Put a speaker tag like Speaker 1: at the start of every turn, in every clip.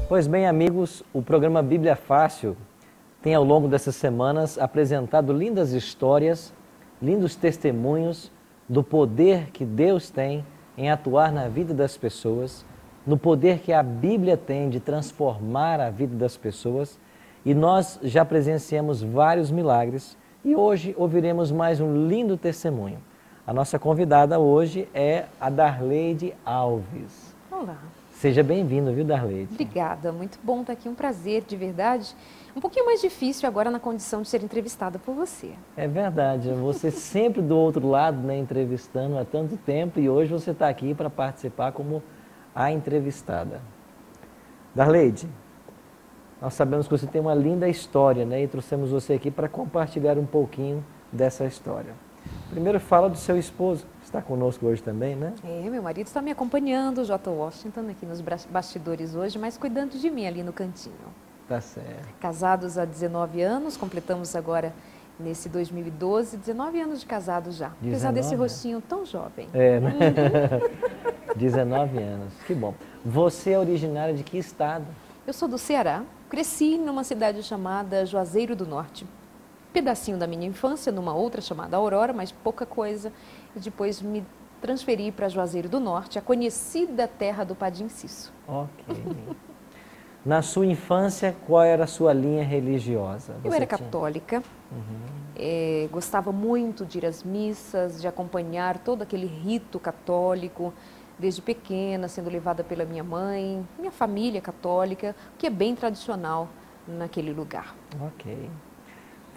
Speaker 1: Pois bem, amigos, o programa Bíblia Fácil tem ao longo dessas semanas apresentado lindas histórias, lindos testemunhos do poder que Deus tem em atuar na vida das pessoas, no poder que a Bíblia tem de transformar a vida das pessoas. E nós já presenciamos vários milagres e hoje ouviremos mais um lindo testemunho. A nossa convidada hoje é a Darleide Alves.
Speaker 2: Olá.
Speaker 1: Seja bem-vindo, viu, Darleide?
Speaker 2: Obrigada, muito bom estar aqui, um prazer, de verdade. Um pouquinho mais difícil agora na condição de ser entrevistada por você.
Speaker 1: É verdade, você sempre do outro lado, né, entrevistando há tanto tempo e hoje você está aqui para participar como a entrevistada. Darleide, nós sabemos que você tem uma linda história, né, e trouxemos você aqui para compartilhar um pouquinho dessa história. Primeiro fala do seu esposo, que está conosco hoje também, né?
Speaker 2: Meu marido está me acompanhando, o J. Washington, aqui nos bastidores hoje, mas cuidando de mim ali no cantinho.
Speaker 1: Tá certo.
Speaker 2: Casados há 19 anos, completamos agora nesse 2012, 19 anos de casados já.
Speaker 1: 19,
Speaker 2: apesar desse rostinho tão jovem.
Speaker 1: É, né? 19 anos, que bom. Você é originária de que estado?
Speaker 2: Eu sou do Ceará, cresci numa cidade chamada Juazeiro do Norte. Pedacinho da minha infância, numa outra chamada Aurora, mas pouca coisa. E depois me transferi para Juazeiro do Norte, a conhecida terra do Padim Cisso.
Speaker 1: Ok. Na sua infância, qual era a sua linha religiosa?
Speaker 2: Eu era católica, gostava muito de ir às missas, de acompanhar todo aquele rito católico, desde pequena, sendo levada pela minha mãe, minha família católica, que é bem tradicional naquele lugar.
Speaker 1: Ok.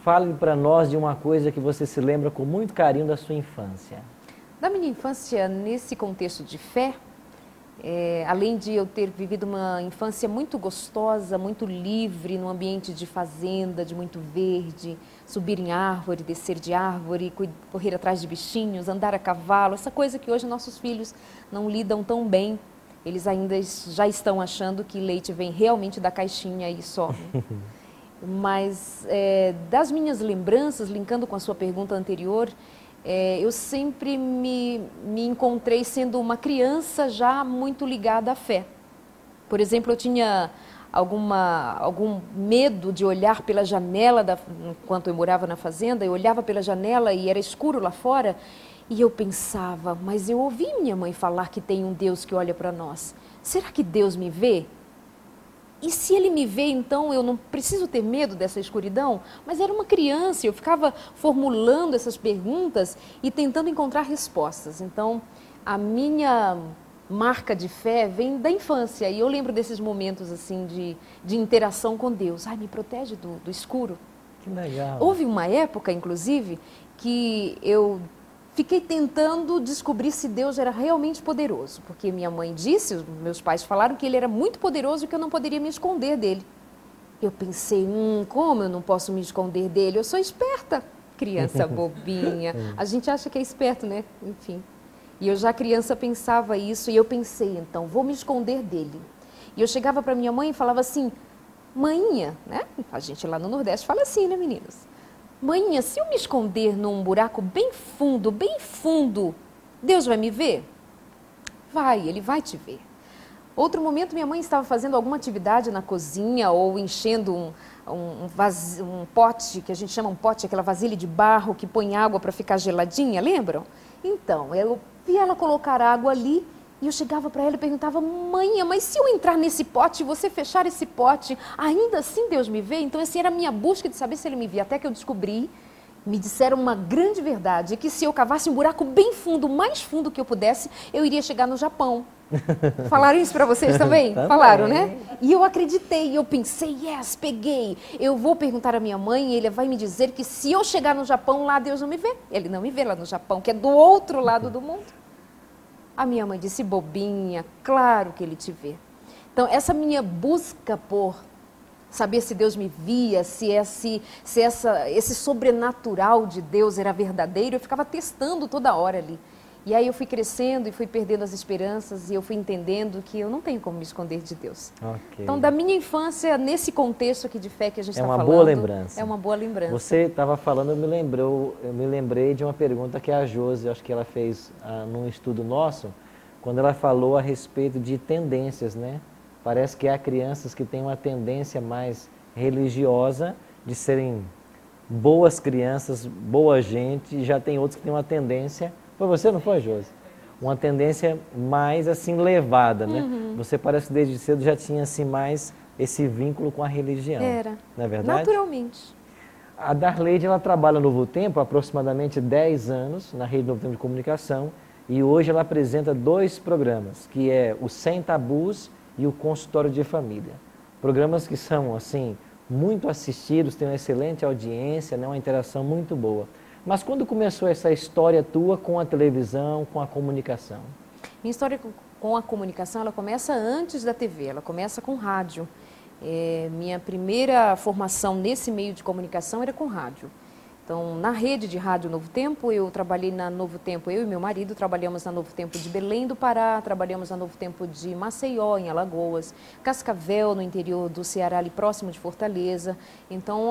Speaker 1: Fale para nós de uma coisa que você se lembra com muito carinho da sua infância.
Speaker 2: Da minha infância, nesse contexto de fé, além de eu ter vivido uma infância muito gostosa, muito livre, num ambiente de fazenda, de muito verde, subir em árvore, descer de árvore, correr atrás de bichinhos, andar a cavalo, essa coisa que hoje nossos filhos não lidam tão bem. Eles ainda já estão achando que leite vem realmente da caixinha e só. Mas das minhas lembranças, linkando com a sua pergunta anterior, eu sempre me encontrei sendo uma criança já muito ligada à fé. Por exemplo, eu tinha algum medo de olhar pela janela, enquanto eu morava na fazenda, eu olhava pela janela e era escuro lá fora, e eu pensava, mas eu ouvi minha mãe falar que tem um Deus que olha para nós. Será que Deus me vê? E se ele me vê, então eu não preciso ter medo dessa escuridão? Mas era uma criança, eu ficava formulando essas perguntas e tentando encontrar respostas. Então, a minha marca de fé vem da infância. E eu lembro desses momentos assim de interação com Deus. Ai, me protege do escuro.
Speaker 1: Que legal.
Speaker 2: Houve uma época, inclusive, que eu fiquei tentando descobrir se Deus era realmente poderoso, porque minha mãe disse, os meus pais falaram que ele era muito poderoso e que eu não poderia me esconder dele. Eu pensei, como eu não posso me esconder dele? Eu sou esperta, criança bobinha. A gente acha que é esperto, né? Enfim. E eu já criança pensava isso e eu pensei, então, vou me esconder dele. E eu chegava para minha mãe e falava assim, mãinha, né? A gente lá no Nordeste fala assim, né, meninas? Mãinha, se eu me esconder num buraco bem fundo, Deus vai me ver? Vai, Ele vai te ver. Outro momento, minha mãe estava fazendo alguma atividade na cozinha ou enchendo um pote, que a gente chama um pote, aquela vasilha de barro que põe água para ficar geladinha, lembram? Então, eu vi ela colocar água ali e eu chegava para ela e perguntava, mãe, mas se eu entrar nesse pote e você fechar esse pote, ainda assim Deus me vê? Então, essa era a minha busca de saber se Ele me via, até que eu descobri, me disseram uma grande verdade, que se eu cavasse um buraco bem fundo, o mais fundo que eu pudesse, eu iria chegar no Japão. Falaram isso para vocês também? Falaram, né? E eu acreditei, eu pensei, peguei. Eu vou perguntar à minha mãe e ele vai me dizer que se eu chegar no Japão, lá Deus não me vê. Ele não me vê lá no Japão, que é do outro lado do mundo. A minha mãe disse, bobinha, claro que Ele te vê. Então, essa minha busca por saber se Deus me via, se esse sobrenatural de Deus era verdadeiro, eu ficava testando toda hora ali. E aí eu fui crescendo e fui perdendo as esperanças e eu fui entendendo que eu não tenho como me esconder de Deus.
Speaker 1: Okay.
Speaker 2: Então, da minha infância, nesse contexto aqui de fé que a gente está falando...
Speaker 1: É uma boa lembrança.
Speaker 2: É uma boa lembrança.
Speaker 1: Você estava falando, eu me lembrei de uma pergunta que a Josi, acho que ela fez num estudo nosso, quando ela falou a respeito de tendências, né? Parece que há crianças que têm uma tendência mais religiosa de serem boas crianças, boa gente, e já tem outros que têm uma tendência... Foi você, não foi, Josi? Uma tendência mais assim levada, né? Você parece que desde cedo já tinha assim mais esse vínculo com a religião.
Speaker 2: Era.
Speaker 1: Não é verdade?
Speaker 2: Naturalmente.
Speaker 1: A Darleide, ela trabalha no Novo Tempo há aproximadamente 10 anos na Rede Novo Tempo de Comunicação e hoje ela apresenta 2 programas, que é o Sem Tabus e o Consultório de Família. Programas que são assim muito assistidos, têm uma excelente audiência, né? Uma interação muito boa. Mas quando começou essa história tua com a televisão, com a comunicação?
Speaker 2: Minha história com a comunicação, ela começa antes da TV, ela começa com rádio. Minha primeira formação nesse meio de comunicação era com rádio. Então, na rede de rádio Novo Tempo, eu trabalhei na Novo Tempo, eu e meu marido trabalhamos na Novo Tempo de Belém do Pará, trabalhamos na Novo Tempo de Maceió, em Alagoas, Cascavel, no interior do Ceará, ali próximo de Fortaleza. Então,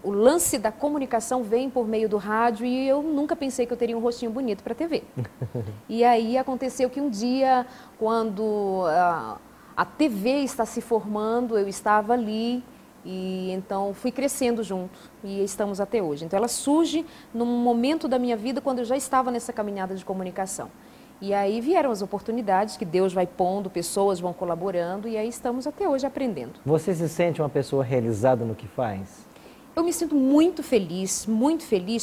Speaker 2: o lance da comunicação vem por meio do rádio e eu nunca pensei que eu teria um rostinho bonito para a TV. E aí aconteceu que um dia, quando a TV está se formando, eu estava ali e então fui crescendo junto e estamos até hoje. Então ela surge num momento da minha vida quando eu já estava nessa caminhada de comunicação. E aí vieram as oportunidades que Deus vai pondo, pessoas vão colaborando e aí estamos até hoje aprendendo.
Speaker 1: Você se sente uma pessoa realizada no que faz?
Speaker 2: Eu me sinto muito feliz,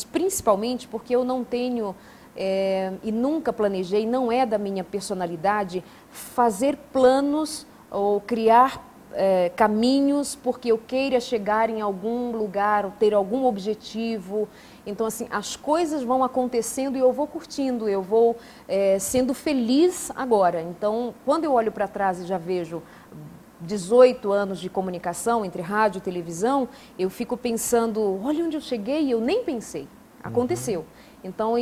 Speaker 2: principalmente porque eu não tenho e nunca planejei, não é da minha personalidade, fazer planos ou criar caminhos porque eu queira chegar em algum lugar, ou ter algum objetivo. Então, assim, as coisas vão acontecendo e eu vou curtindo, eu vou sendo feliz agora. Então, quando eu olho para trás e já vejo 18 anos de comunicação entre rádio e televisão, eu fico pensando, olha onde eu cheguei e eu nem pensei. Aconteceu. Então,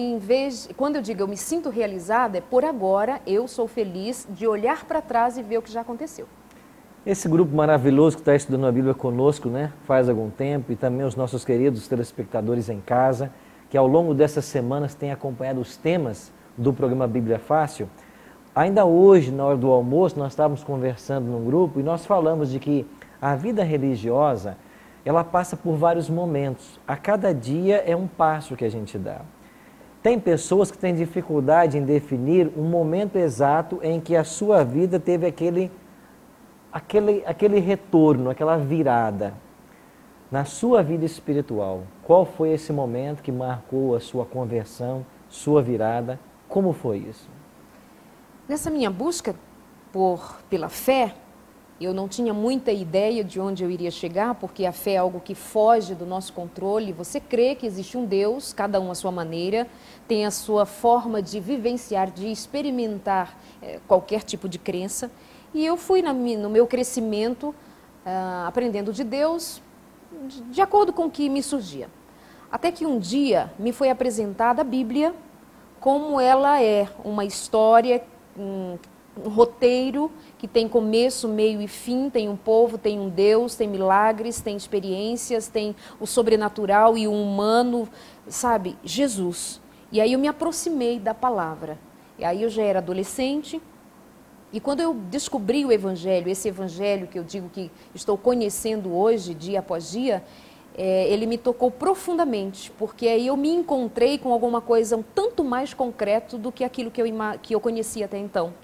Speaker 2: quando eu digo eu me sinto realizada, é por agora eu sou feliz de olhar para trás e ver o que já aconteceu.
Speaker 1: Esse grupo maravilhoso que está estudando a Bíblia conosco, né, faz algum tempo, e também os nossos queridos telespectadores em casa, que ao longo dessas semanas têm acompanhado os temas do programa Bíblia Fácil. Ainda hoje, na hora do almoço, nós estávamos conversando num grupo e nós falamos de que a vida religiosa, ela passa por vários momentos. A cada dia é um passo que a gente dá. Tem pessoas que têm dificuldade em definir um momento exato em que a sua vida teve aquele retorno, aquela virada. Na sua vida espiritual, qual foi esse momento que marcou a sua conversão, sua virada? Como foi isso?
Speaker 2: Nessa minha busca pela fé, eu não tinha muita ideia de onde eu iria chegar, porque a fé é algo que foge do nosso controle. Você crê que existe um Deus, cada um à sua maneira, tem a sua forma de vivenciar, de experimentar qualquer tipo de crença. E eu fui no meu crescimento, aprendendo de Deus, de acordo com o que me surgia. Até que um dia me foi apresentada a Bíblia como ela é, uma história, um roteiro que tem começo, meio e fim, tem um povo, tem um Deus, tem milagres, tem experiências, tem o sobrenatural e o humano, sabe? Jesus. E aí eu me aproximei da palavra. E aí eu já era adolescente. E quando eu descobri o Evangelho, esse Evangelho que eu digo que estou conhecendo hoje, dia após dia, ele me tocou profundamente, porque aí eu me encontrei com alguma coisa um tanto mais concreto do que aquilo que eu conhecia até então.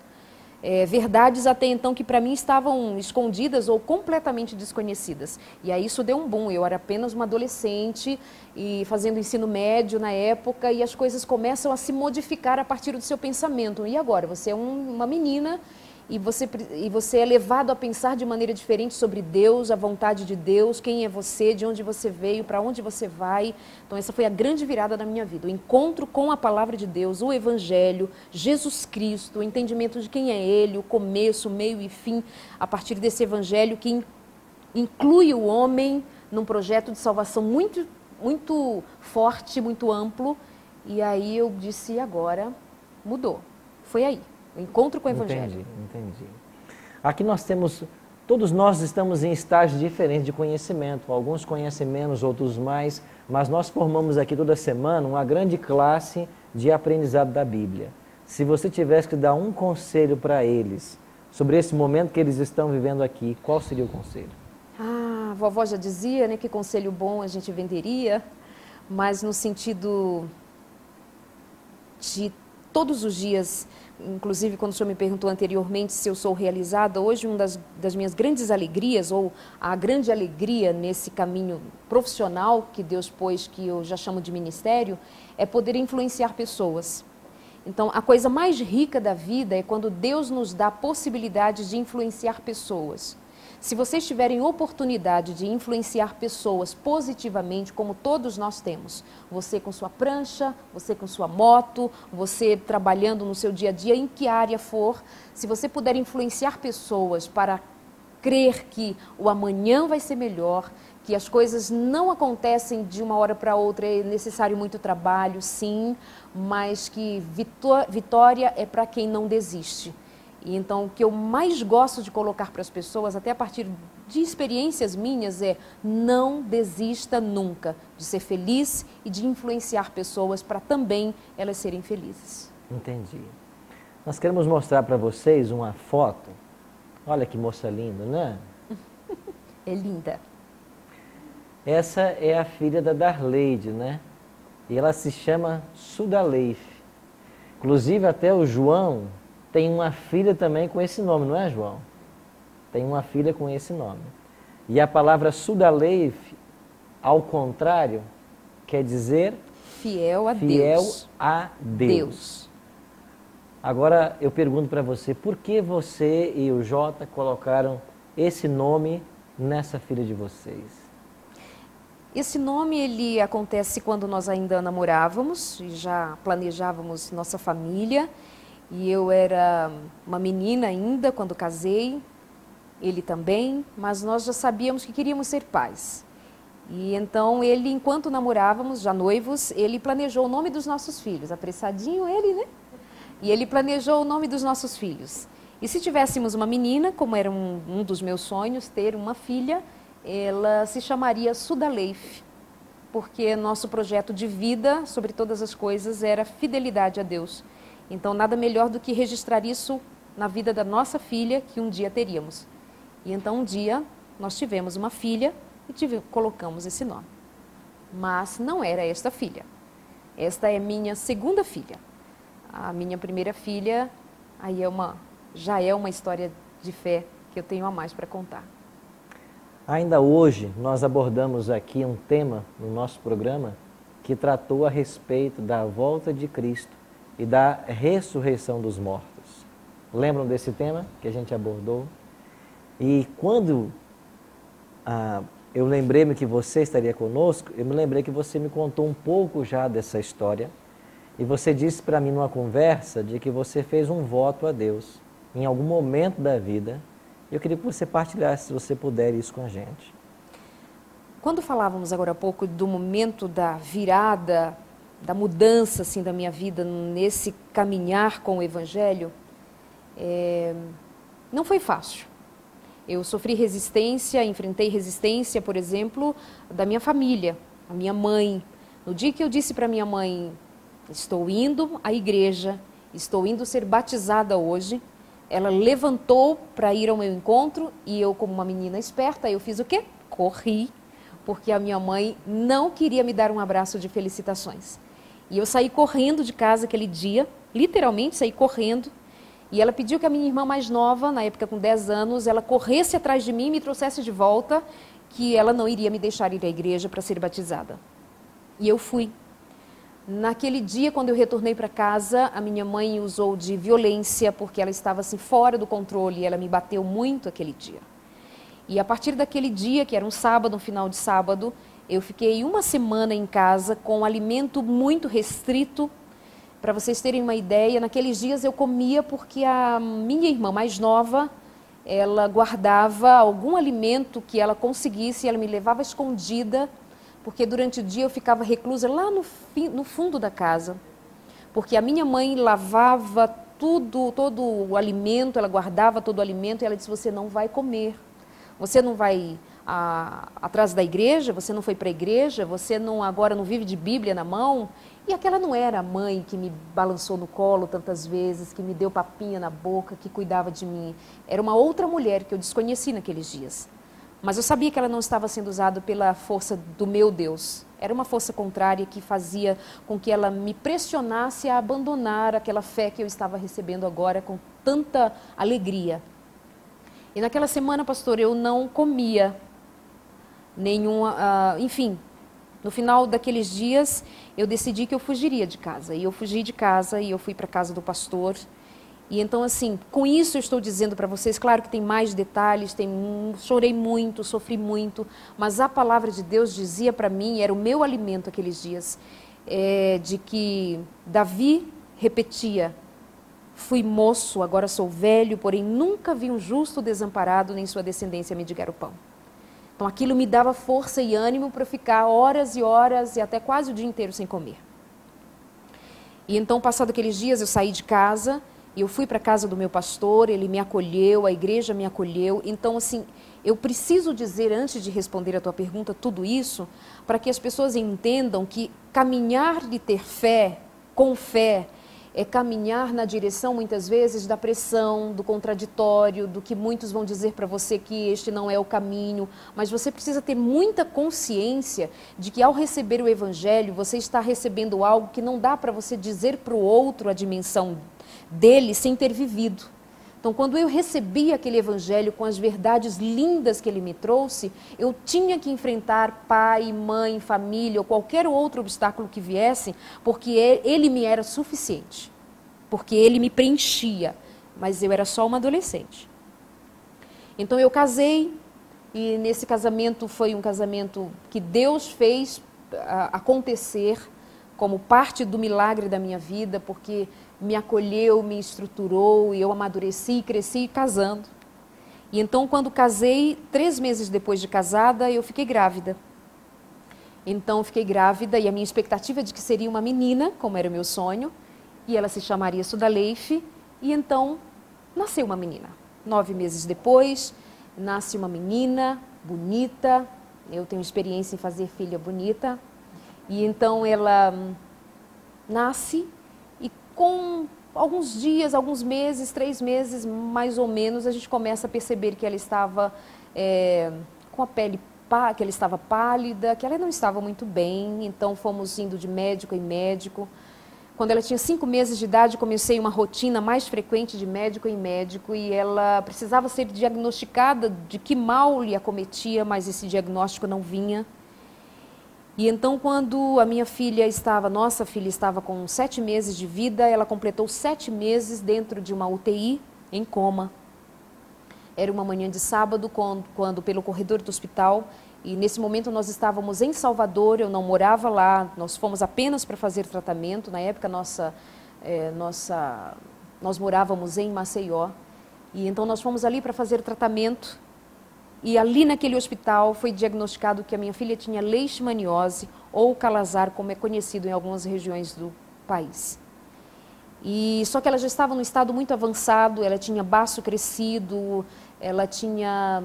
Speaker 2: Verdades até então que para mim estavam escondidas ou completamente desconhecidas. E aí isso deu um boom. Eu era apenas uma adolescente e fazendo ensino médio na época e as coisas começam a se modificar a partir do seu pensamento. E agora? Você é uma menina e você é levado a pensar de maneira diferente sobre Deus, a vontade de Deus, quem é você, de onde você veio, para onde você vai. Então essa foi a grande virada da minha vida, o encontro com a palavra de Deus, o Evangelho, Jesus Cristo, o entendimento de quem é Ele, o começo, o meio e fim, a partir desse Evangelho que inclui o homem num projeto de salvação muito, muito forte, muito amplo. E aí eu disse, agora mudou, foi aí. O encontro com o Evangelho.
Speaker 1: Entendi. Aqui nós temos, todos nós estamos em estágios diferentes de conhecimento. Alguns conhecem menos, outros mais, mas nós formamos aqui toda semana uma grande classe de aprendizado da Bíblia. Se você tivesse que dar um conselho para eles sobre esse momento que eles estão vivendo aqui, qual seria o conselho?
Speaker 2: Ah, a vovó já dizia, né, que conselho bom a gente venderia, mas no sentido de todos os dias, inclusive quando o senhor me perguntou anteriormente se eu sou realizada, hoje uma das minhas grandes alegrias, ou a grande alegria nesse caminho profissional que Deus pôs, que eu já chamo de ministério, é poder influenciar pessoas. Então, a coisa mais rica da vida é quando Deus nos dá a possibilidade de influenciar pessoas. Se vocês tiverem oportunidade de influenciar pessoas positivamente, como todos nós temos, você com sua prancha, você com sua moto, você trabalhando no seu dia a dia, em que área for, se você puder influenciar pessoas para crer que o amanhã vai ser melhor, que as coisas não acontecem de uma hora para outra, é necessário muito trabalho, sim, mas que vitória é para quem não desiste. E então, o que eu mais gosto de colocar para as pessoas, até a partir de experiências minhas, é não desista nunca de ser feliz e de influenciar pessoas para também elas serem felizes.
Speaker 1: Entendi. Nós queremos mostrar para vocês uma foto. Olha que moça linda, né?
Speaker 2: É linda.
Speaker 1: Essa é a filha da Darleide, né? E ela se chama Sudaleif. Inclusive, até o João tem uma filha também com esse nome, não é, João? Tem uma filha com esse nome. E a palavra Sudaleif, ao contrário, quer dizer
Speaker 2: fiel a
Speaker 1: fiel
Speaker 2: Deus.
Speaker 1: a Deus. Agora eu pergunto para você, por que você e o Jota colocaram esse nome nessa filha de vocês?
Speaker 2: Esse nome, ele acontece quando nós ainda namorávamos e já planejávamos nossa família. E eu era uma menina ainda quando casei, ele também, mas nós já sabíamos que queríamos ser pais. E então ele, enquanto namorávamos, já noivos, ele planejou o nome dos nossos filhos, apressadinho ele, né? E ele planejou o nome dos nossos filhos. E se tivéssemos uma menina, como era um dos meus sonhos, ter uma filha, ela se chamaria Sudaleif, porque nosso projeto de vida, sobre todas as coisas, era fidelidade a Deus. Então, nada melhor do que registrar isso na vida da nossa filha, que um dia teríamos. E então, um dia, nós tivemos uma filha e colocamos esse nome. Mas não era esta filha. Esta é minha segunda filha. A minha primeira filha, aí já é uma história de fé que eu tenho a mais para contar.
Speaker 1: Ainda hoje, nós abordamos aqui um tema no nosso programa que tratou a respeito da volta de Cristo e da ressurreição dos mortos. Lembram desse tema que a gente abordou? E quando eu lembrei-me que você estaria conosco, eu me lembrei que você me contou um pouco já dessa história. E você disse para mim numa conversa de que você fez um voto a Deus em algum momento da vida. Eu queria que você partilhasse, se você puder, isso com a gente.
Speaker 2: Quando falávamos agora há pouco do momento da virada, da mudança assim, da minha vida nesse caminhar com o Evangelho, não foi fácil. Eu sofri resistência, enfrentei resistência, por exemplo, da minha família, a minha mãe. No dia que eu disse para minha mãe, estou indo à igreja, estou indo ser batizada hoje, ela levantou para ir ao meu encontro e eu, como uma menina esperta, eu fiz o quê? Corri, porque a minha mãe não queria me dar um abraço de felicitações. E eu saí correndo de casa aquele dia, literalmente saí correndo, e ela pediu que a minha irmã mais nova, na época com 10 anos, ela corresse atrás de mim e me trouxesse de volta, que ela não iria me deixar ir à igreja para ser batizada. E eu fui. Naquele dia, quando eu retornei para casa, a minha mãe usou de violência, porque ela estava assim fora do controle, e ela me bateu muito aquele dia. E a partir daquele dia, que era um sábado, um final de sábado, eu fiquei uma semana em casa com um alimento muito restrito. Para vocês terem uma ideia, naqueles dias eu comia porque a minha irmã mais nova, ela guardava algum alimento que ela conseguisse, ela me levava escondida, porque durante o dia eu ficava reclusa lá no fundo da casa, porque a minha mãe lavava todo o alimento, ela guardava todo o alimento, e ela disse, você não vai comer, você não vai atrás da igreja, você não foi para a igreja, você não, agora não vive de Bíblia na mão, E aquela não era a mãe que me balançou no colo tantas vezes, que me deu papinha na boca, que cuidava de mim. Era uma outra mulher que eu desconheci naqueles dias. Mas eu sabia que ela não estava sendo usada pela força do meu Deus. Era uma força contrária que fazia com que ela me pressionasse a abandonar aquela fé que eu estava recebendo agora com tanta alegria. E naquela semana, pastor, eu não comia nenhuma, enfim, no final daqueles dias eu decidi que eu fugiria de casa. E eu fugi de casa e eu fui para a casa do pastor. E então, assim, com isso eu estou dizendo para vocês, claro que tem mais detalhes, chorei muito, sofri muito, mas a palavra de Deus dizia para mim, era o meu alimento aqueles dias, de que Davi repetia: fui moço, agora sou velho, porém nunca vi um justo desamparado, nem sua descendência mendigar o pão. Então aquilo me dava força e ânimo para ficar horas e horas e até quase o dia inteiro sem comer. E então, passado aqueles dias, eu saí de casa e eu fui para a casa do meu pastor, ele me acolheu, a igreja me acolheu. Então, assim, eu preciso dizer, antes de responder a tua pergunta, tudo isso, para que as pessoas entendam que caminhar de ter fé, com fé, é caminhar na direção, muitas vezes, da pressão, do contraditório, do que muitos vão dizer para você que este não é o caminho. Mas você precisa ter muita consciência de que, ao receber o Evangelho, você está recebendo algo que não dá para você dizer para o outro a dimensão dele sem ter vivido. Então, quando eu recebi aquele Evangelho com as verdades lindas que ele me trouxe, eu tinha que enfrentar pai, mãe, família ou qualquer outro obstáculo que viesse, porque ele me era suficiente, porque ele me preenchia, mas eu era só uma adolescente. Então, eu casei, e nesse casamento foi um casamento que Deus fez acontecer como parte do milagre da minha vida, porque me acolheu, me estruturou e eu amadureci e cresci casando. E então, quando casei, 3 meses depois de casada, eu fiquei grávida. Então, fiquei grávida e a minha expectativa é de que seria uma menina, como era o meu sonho, e ela se chamaria Sudaleife, e então nasceu uma menina. 9 meses depois, nasce uma menina bonita, eu tenho experiência em fazer filha bonita, e então ela nasce. Com alguns dias, alguns meses, 3 meses mais ou menos, a gente começa a perceber que ela estava com a pele, que ela estava pálida, que ela não estava muito bem. Então fomos indo de médico em médico. Quando ela tinha 5 meses de idade, comecei uma rotina mais frequente de médico em médico e ela precisava ser diagnosticada de que mal lhe acometia, mas esse diagnóstico não vinha. E então, quando a minha filha nossa filha estava com 7 meses de vida, ela completou 7 meses dentro de uma UTI, em coma. Era uma manhã de sábado, quando pelo corredor do hospital, e nesse momento nós estávamos em Salvador, eu não morava lá, nós fomos apenas para fazer tratamento. Na época, nós morávamos em Maceió, e então nós fomos ali para fazer tratamento. E ali naquele hospital foi diagnosticado que a minha filha tinha leishmaniose ou calazar, como é conhecido em algumas regiões do país. E só que ela já estava num estado muito avançado, ela tinha baço crescido, ela tinha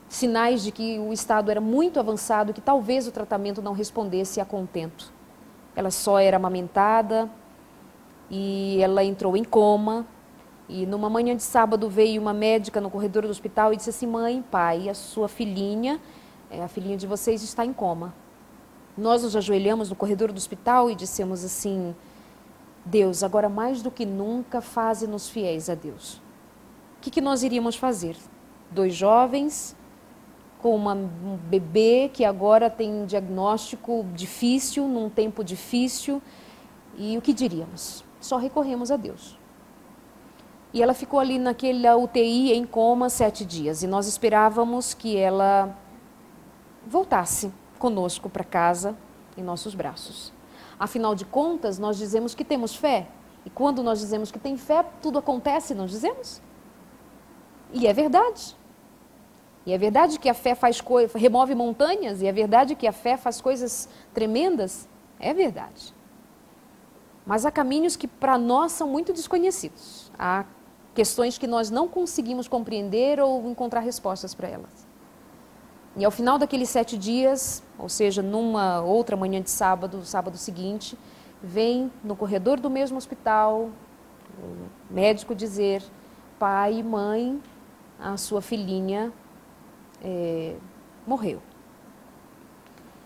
Speaker 2: sinais de que o estado era muito avançado, que talvez o tratamento não respondesse a contento. Ela só era amamentada e ela entrou em coma. E numa manhã de sábado veio uma médica no corredor do hospital e disse assim: mãe, pai, a sua filhinha, a filhinha de vocês está em coma. Nós nos ajoelhamos no corredor do hospital e dissemos assim: Deus, agora mais do que nunca, faze-nos fiéis a Deus. O que nós iríamos fazer? 2 jovens com um bebê que agora tem um diagnóstico difícil, num tempo difícil, e o que diríamos? Só recorremos a Deus. E ela ficou ali naquela UTI em coma 7 dias. E nós esperávamos que ela voltasse conosco para casa, em nossos braços. Afinal de contas, nós dizemos que temos fé. E quando nós dizemos que tem fé, tudo acontece, não dizemos? E é verdade. E é verdade que a fé remove montanhas. E é verdade que a fé faz coisas tremendas. É verdade. Mas há caminhos que para nós são muito desconhecidos. Há questões que nós não conseguimos compreender ou encontrar respostas para elas. E ao final daqueles 7 dias, ou seja, numa outra manhã de sábado, sábado seguinte, vem no corredor do mesmo hospital, o médico dizer, pai e mãe, a sua filhinha morreu.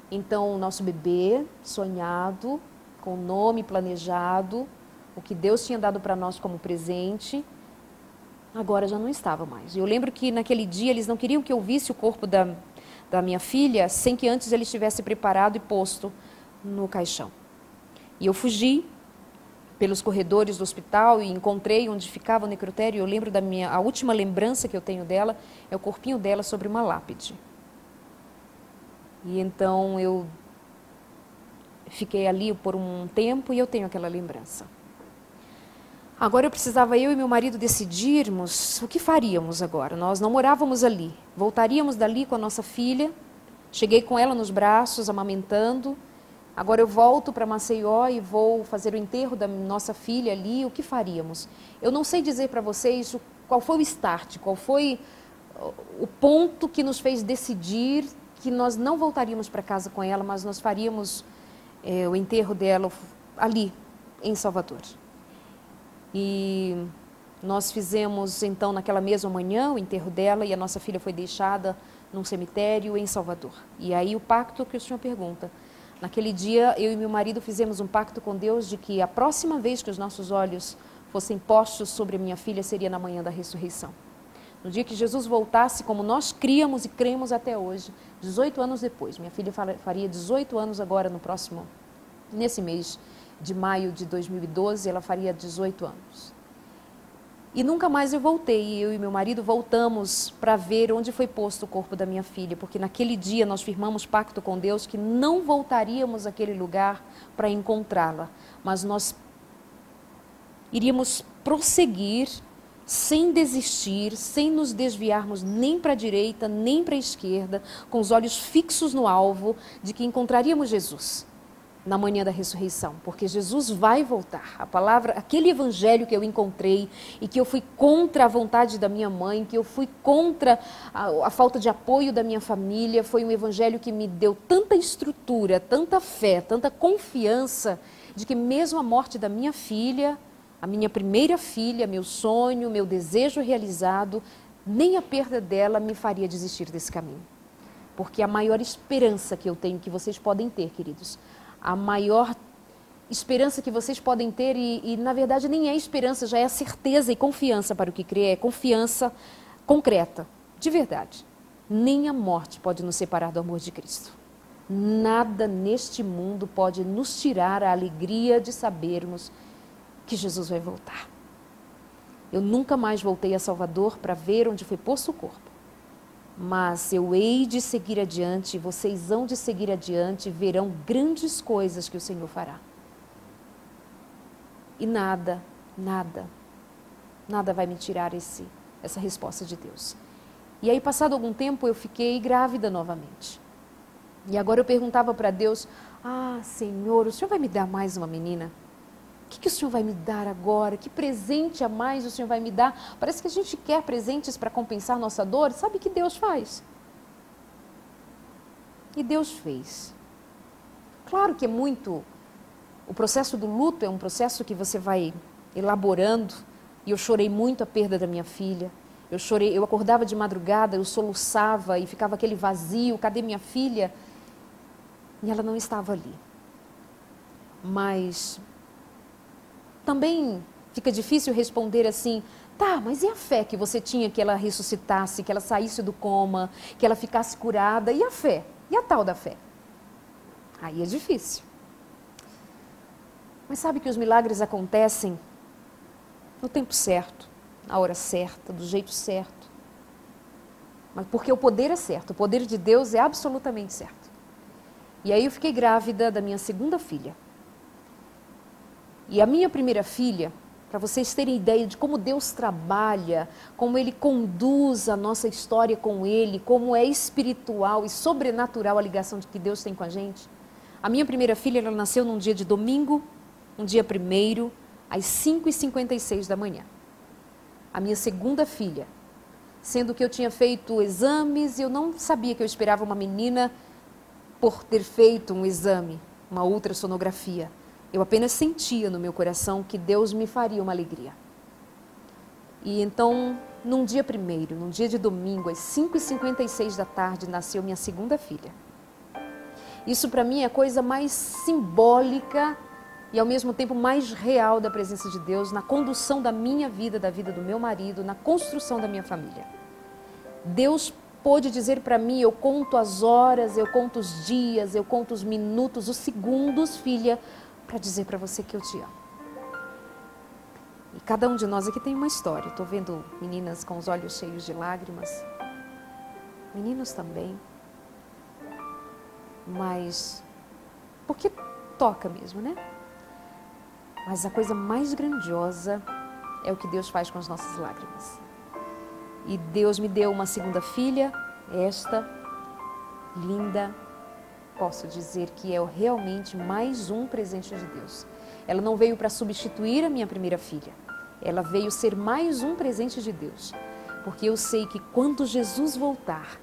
Speaker 2: Então, o nosso bebê, sonhado, com o nome planejado, o que Deus tinha dado para nós como presente, agora já não estava mais. Eu lembro que naquele dia eles não queriam que eu visse o corpo da minha filha sem que antes ele estivesse preparado e posto no caixão. E eu fugi pelos corredores do hospital e encontrei onde ficava o necrotério. Eu lembro a última lembrança que eu tenho dela é o corpinho dela sobre uma lápide. E então eu fiquei ali por um tempo e eu tenho aquela lembrança. Agora eu e meu marido decidirmos o que faríamos agora. Nós não morávamos ali, voltaríamos dali com a nossa filha. Cheguei com ela nos braços, amamentando. Agora eu volto para Maceió e vou fazer o enterro da nossa filha ali. O que faríamos? Eu não sei dizer para vocês qual foi o start, qual foi o ponto que nos fez decidir que nós não voltaríamos para casa com ela, mas nós faríamos o enterro dela ali, em Salvador. E nós fizemos, então, naquela mesma manhã, o enterro dela e a nossa filha foi deixada num cemitério em Salvador. E aí o pacto que o senhor pergunta. Naquele dia, eu e meu marido fizemos um pacto com Deus de que a próxima vez que os nossos olhos fossem postos sobre a minha filha seria na manhã da ressurreição. No dia que Jesus voltasse, como nós criamos e cremos até hoje, 18 anos depois. Minha filha faria 18 anos agora nesse mês de maio de 2012, ela faria 18 anos. E nunca mais eu voltei, eu e meu marido voltamos para ver onde foi posto o corpo da minha filha, porque naquele dia nós firmamos pacto com Deus que não voltaríamos àquele lugar para encontrá-la, mas nós iríamos prosseguir sem desistir, sem nos desviarmos nem para a direita, nem para a esquerda, com os olhos fixos no alvo de que encontraríamos Jesus na manhã da ressurreição, porque Jesus vai voltar. A palavra, aquele evangelho que eu encontrei e que eu fui contra a vontade da minha mãe, que eu fui contra a falta de apoio da minha família, foi um evangelho que me deu tanta estrutura, tanta fé, tanta confiança, de que mesmo a morte da minha filha, a minha primeira filha, meu sonho, meu desejo realizado, nem a perda dela me faria desistir desse caminho. Porque a maior esperança que eu tenho, que vocês podem ter, queridos, a maior esperança que vocês podem ter, e na verdade nem é esperança, já é certeza e confiança para o que crê, é confiança concreta, de verdade. Nem a morte pode nos separar do amor de Cristo. Nada neste mundo pode nos tirar a alegria de sabermos que Jesus vai voltar. Eu nunca mais voltei a Salvador para ver onde foi posto o corpo. Mas eu hei de seguir adiante, vocês hão de seguir adiante, verão grandes coisas que o Senhor fará. E nada vai me tirar essa resposta de Deus. E aí, passado algum tempo, eu fiquei grávida novamente. E agora eu perguntava para Deus, Senhor, o Senhor vai me dar mais uma menina? O que o Senhor vai me dar agora? Que presente a mais o Senhor vai me dar? Parece que a gente quer presentes para compensar nossa dor. Sabe o que Deus faz? E Deus fez. Claro que o processo do luto é um processo que você vai elaborando. E eu chorei muito a perda da minha filha. Eu acordava de madrugada, eu soluçava e ficava aquele vazio. Cadê minha filha? E ela não estava ali. Mas também fica difícil responder assim, mas e a fé que você tinha que ela ressuscitasse, que ela saísse do coma, que ela ficasse curada? E a fé? E a tal da fé? Aí é difícil. Mas sabe que os milagres acontecem no tempo certo, na hora certa, do jeito certo. Mas porque o poder é certo, o poder de Deus é absolutamente certo. E aí eu fiquei grávida da minha segunda filha. E a minha primeira filha, para vocês terem ideia de como Deus trabalha, como Ele conduz a nossa história com Ele, como é espiritual e sobrenatural a ligação que Deus tem com a gente. A minha primeira filha, ela nasceu num dia de domingo, um dia 1º, às 5h56 da manhã. A minha segunda filha, sendo que eu tinha feito exames e eu não sabia que eu esperava uma menina por ter feito um exame, uma ultrassonografia. Eu apenas sentia no meu coração que Deus me faria uma alegria. E então, num dia primeiro, num dia de domingo, às 5h56 da tarde, nasceu minha segunda filha. Isso para mim é a coisa mais simbólica e ao mesmo tempo mais real da presença de Deus na condução da minha vida, da vida do meu marido, na construção da minha família. Deus pôde dizer para mim: eu conto as horas, eu conto os dias, eu conto os minutos, os segundos, filha, para dizer para você que eu te amo. E cada um de nós aqui tem uma história. Estou vendo meninas com os olhos cheios de lágrimas, meninos também, mas porque toca mesmo, né? Mas a coisa mais grandiosa é o que Deus faz com as nossas lágrimas. E Deus me deu uma segunda filha, esta, linda. Posso dizer que é realmente mais um presente de Deus. Ela não veio para substituir a minha primeira filha. Ela veio ser mais um presente de Deus. Porque eu sei que quando Jesus voltar,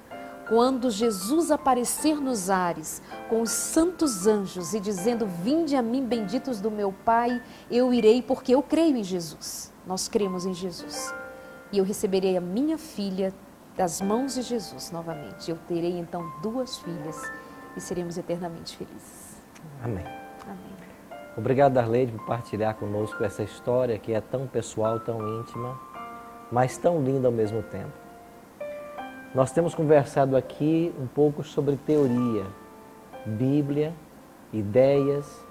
Speaker 2: quando Jesus aparecer nos ares, com os santos anjos e dizendo: vinde a mim, benditos do meu Pai, eu irei porque eu creio em Jesus. Nós cremos em Jesus. E eu receberei a minha filha das mãos de Jesus novamente. Eu terei então 2 filhas e seremos eternamente felizes.
Speaker 1: Amém.
Speaker 2: Amém.
Speaker 1: Obrigado, Darleide, por partilhar conosco essa história que é tão pessoal, tão íntima, mas tão linda ao mesmo tempo. Nós temos conversado aqui um pouco sobre teoria, Bíblia, ideias,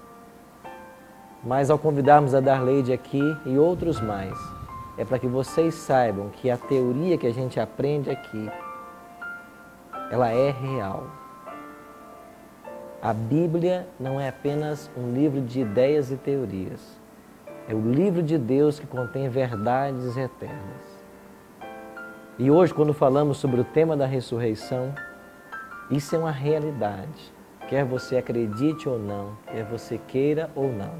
Speaker 1: mas ao convidarmos a Darleide aqui e outros mais, é para que vocês saibam que a teoria que a gente aprende aqui, ela é real. A Bíblia não é apenas um livro de ideias e teorias. É o livro de Deus que contém verdades eternas. E hoje, quando falamos sobre o tema da ressurreição, isso é uma realidade. Quer você acredite ou não, quer você queira ou não.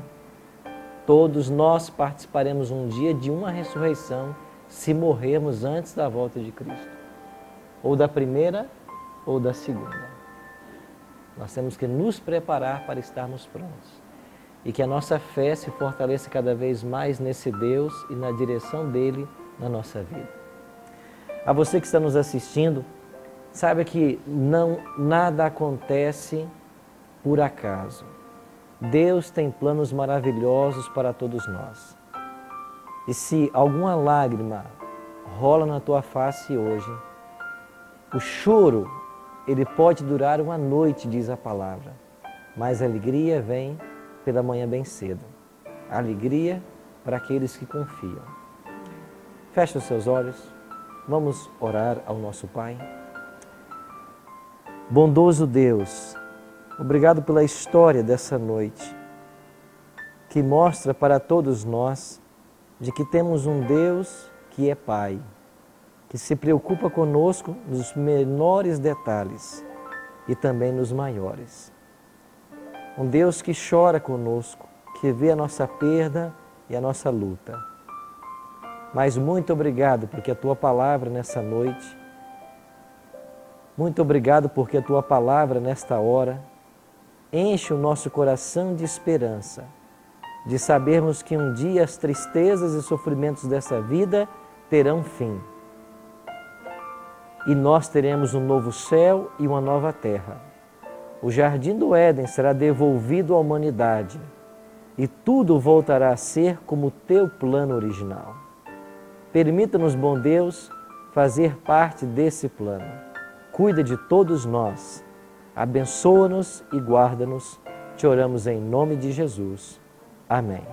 Speaker 1: Todos nós participaremos um dia de uma ressurreição se morrermos antes da volta de Cristo. Ou da primeira ou da segunda. Nós temos que nos preparar para estarmos prontos. E que a nossa fé se fortaleça cada vez mais nesse Deus e na direção dele na nossa vida. A você que está nos assistindo, saiba que nada acontece por acaso. Deus tem planos maravilhosos para todos nós. E se alguma lágrima rola na tua face hoje, o choro, ele pode durar uma noite, diz a palavra, mas a alegria vem pela manhã bem cedo. A alegria para aqueles que confiam. Feche os seus olhos, vamos orar ao nosso Pai. Bondoso Deus, obrigado pela história dessa noite, que mostra para todos nós de que temos um Deus que é Pai, que se preocupa conosco nos menores detalhes e também nos maiores. Um Deus que chora conosco, que vê a nossa perda e a nossa luta. Mas muito obrigado porque a Tua palavra nessa noite, muito obrigado porque a Tua palavra nesta hora enche o nosso coração de esperança, de sabermos que um dia as tristezas e sofrimentos dessa vida terão fim. E nós teremos um novo céu e uma nova terra. O jardim do Éden será devolvido à humanidade e tudo voltará a ser como o Teu plano original. Permita-nos, bom Deus, fazer parte desse plano. Cuida de todos nós. Abençoa-nos e guarda-nos. Te oramos em nome de Jesus. Amém.